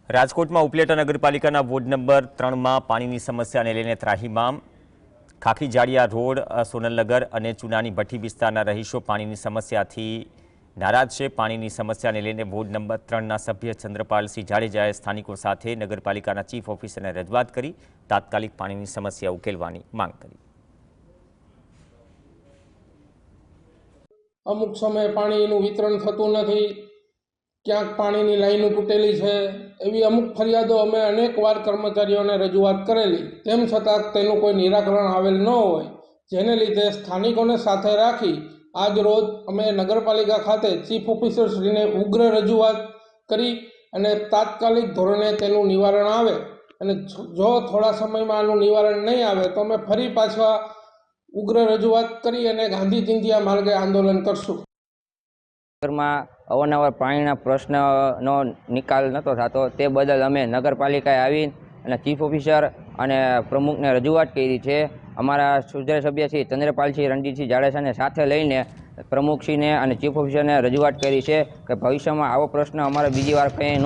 રાજકોટમાં ઉપલેટા નગરપાલિકાના ward number 3માં પાણીની સમસ્યાને લઈને ત્રાહિમામ। ખાખી જાડિયા રોડ, સોનલનગર અને ચુનાની ભઠ્ઠી વિસ્તારના રહીશો પાણીની સમસ્યાથી નારાજ છે। પાણીની સમસ્યાને લઈને વોર્ડ નંબર 3ના સભ્ય ચંદ્રપાલસિંહ જાડેજાએ સ્થાનિકો સાથે નગરપાલિકાના ચીફ ઓફિસરને રજૂઆત કરી તાત્કાલિક પાણીની સમસ્યા ઉકેલવાની માંગ કરી। અમુક સમયે પાણીનું વિતરણ થતું નથી, ક્યાંક પાણીની લાઈનો તૂટેલી છે, એવી અમુક ફરિયાદો અમે અનેકવાર કર્મચારીઓને રજૂઆત કરેલી, તેમ છતાં તેનું કોઈ નિરાકરણ આવેલ ન હોય, જેને લીધે સ્થાનિકોને સાથે રાખી આજ રોજ અમે નગરપાલિકા ખાતે ચીફ ઓફિસરશ્રીને ઉગ્ર રજૂઆત કરી અને તાત્કાલિક ધોરણે તેનું નિવારણ આવે અને જો થોડા સમયમાં આનું નિવારણ નહીં આવે તો અમે ફરી પાછા ઉગ્ર રજૂઆત કરી અને ગાંધી ચિંધ્યા માર્ગે આંદોલન કરશું। નગરમાં અવારનવાર પાણીના પ્રશ્નનો નિકાલ નહોતો થતો, તે બદલ અમે નગરપાલિકાએ આવી અને ચીફ ઓફિસર અને પ્રમુખને રજૂઆત કરી છે। અમારા સુધારા સભ્ય શ્રી ચંદ્રપાલસિંહ રણજીતસિંહ જાડેજાને સાથે લઈને પ્રમુખશ્રીને અને ચીફ ઓફિસરને રજૂઆત કરી છે કે ભવિષ્યમાં આવો પ્રશ્ન અમારે બીજી વાર કંઈ ન